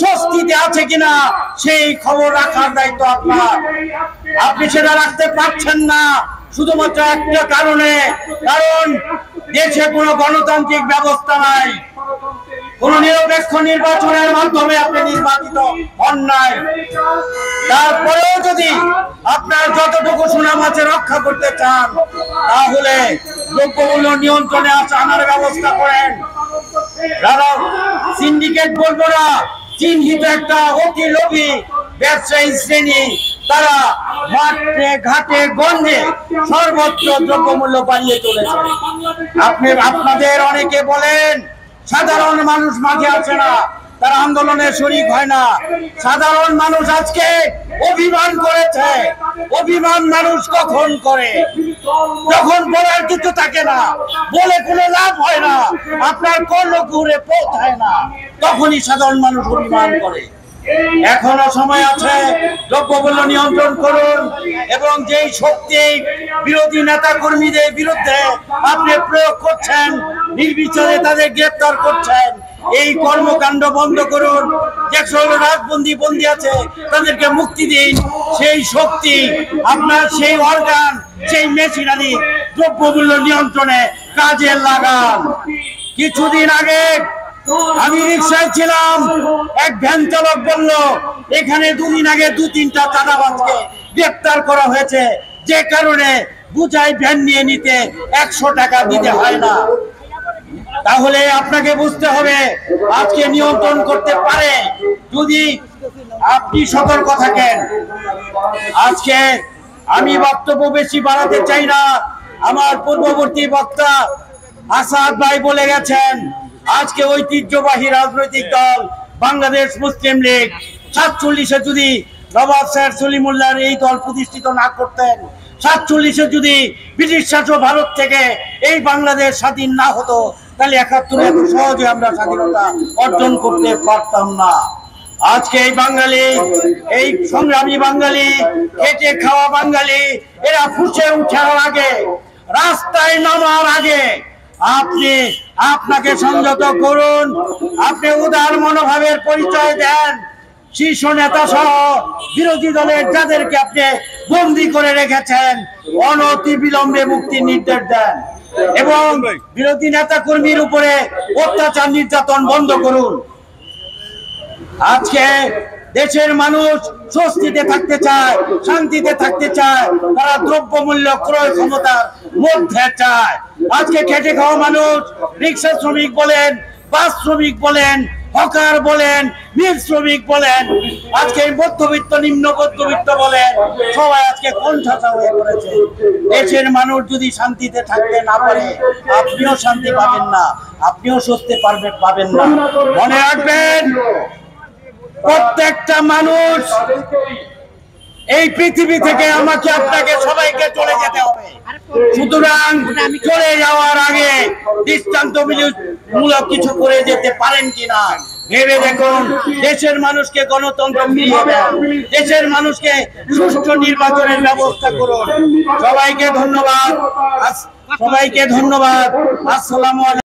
স্বস্তিতে আছে কিনা সেই খবর রাখার দায়িত্ব আপনার। আপনি সেটা রাখতে পারছেন না শুধুমাত্র একটা কারণে, কারণ দেশে কোনো গণতান্ত্রিক ব্যবস্থা নাই, কোন নিরপেক্ষ নির্বাচনের মাধ্যমে আপনি নির্বাচিত হন নাই। তারপরেও যদি আপনার যতটুকু সুনাম আছে রক্ষা করতে চান, তাহলে দ্রব্যমূল্য নিয়ন্ত্রণে আনার ব্যবস্থা করেন। সিন্ডিকেট বলবো না, চিহ্নিত একটা অতি লোভী ব্যবসায়ী শ্রেণী, তারা মাঠে ঘাটে গঞ্জে সর্বত্র দ্রব্যমূল্য বাড়িয়ে চলেছে। আপনাদের অনেকে বলেন সাধারণ মানুষ মাঝে আসে না, তারা আন্দোলনে শরীক হয় না। সাধারণ মানুষ আজকে অভিমান করেছে। অভিমান মানুষ কখন করে? যখন বলার কিছু থাকে না, বলে কোনো লাভ হয় না, আপনার কর্ণ ঘুরে পৌঁছায় না, তখনই সাধারণ মানুষ অভিমান করে। এখনো সময় আছে, দ্রব্যমূল্য নিয়ন্ত্রণ করুন এবং যেই শক্তি বিরোধী নেতা কর্মীদের বিরুদ্ধে আপনি প্রয়োগ করছেন, নির্বিচারে তাদের গ্রেপ্তার করছেন, এই কর্মকাণ্ড বন্ধ করুন। যে রাজবন্দী বন্দী আছে তাদেরকে মুক্তি দিন। সেই শক্তি আপনার, সেই অর্গান, সেই মেশিনারি দ্রব্যমূল্য নিয়ন্ত্রণে কাজে লাগান। কিছুদিন আগে আমি রিক্সায় ছিলাম, এক ভ্যান চালক বলল এখানে দুদিন আগে 2-3টা চাঁদাবাজকে গ্রেপ্তার করা হয়েছে, যে কারণে বুঝাই ভ্যান নিয়ে নিতে 100 টাকা দিতে হয় না। তাহলে আপনাকে বুঝতে হবে আজকে নিয়ন্ত্রণ করতে পারে যদি আপনি সতর্ক থাকেন। আজকে আমি বক্তব্য বেশি বাড়াতে চাই না। আমার পূর্ববর্তী বক্তা আসাদ ভাই বলে গেছেন, আজকে ঐতিহ্যবাহী রাজনৈতিক দল বাংলাদেশ মুসলিম লীগ 47-এ যদি নবাব স্যার সলিমুল্লাহর এই দল প্রতিষ্ঠিত না করতেন, 47-এ যদি ব্রিটিশ শাসক ভারত থেকে এই বাংলাদেশ স্বাধীন না হতো, তাহলে 71-এ এত সহজে আমরা স্বাধীনতা অর্জন করতে পারতাম না। আজকে এই বাঙালি, এই সংগ্রামী বাঙালি, খেটে খাওয়া বাঙালি, এরা ফুসে উঠার আগে, রাস্তায় নামার আগে আপনাকে সংযত করুন। আপনি উদার মনোভাবের পরিচয় দেন। শীর্ষ নেতা সহ বিরোধী দলের যাদেরকে আপনি বন্দী করে রেখেছেন, অনতি বিলম্বে মুক্তির নির্দেশ দেন এবং বিরোধী নেতা কর্মীর উপরে অত্যাচার নির্যাতন বন্ধ করুন। আজকে দেশের মানুষ স্বস্তিতে থাকতে চায়, শান্তিতে থাকতে চায়, তারা দ্রব্যমূল্য ক্রয় ক্ষমতার মধ্যে চায়। আজকে খেটে খাওয়া মানুষ, রিক্সা শ্রমিক বলেন, বাস শ্রমিক বলেন, হকার বলেন, মিল শ্রমিক বলেন, আজকে মধ্যবিত্ত, নিম্ন মধ্যবিত্ত বলেন, সবাই আজকে কোণঠাসা হয়ে পড়েছে। দেশের মানুষ যদি শান্তিতে থাকতে না পারে, আপনিও শান্তি পাবেন না, আপনিও স্বস্তি পাবেন না। মনে রাখবেন, প্রত্যেকটা মানুষ এই পৃথিবী থেকে আমাকে, আপনাকে, সবাইকে চলে যেতে হবে। সুতরাং চলে যাওয়ার আগে দৃষ্টান্তমূলক কিছু করে যেতে পারেন কিনা ভেবে দেখুন। দেশের মানুষকে গণতন্ত্র ফিরিয়ে দেন, দেশের মানুষকে সুষ্ঠু নির্বাচনের ব্যবস্থা করুন। সবাইকে ধন্যবাদ, সবাইকে ধন্যবাদ। আসসালামু আলাইকুম।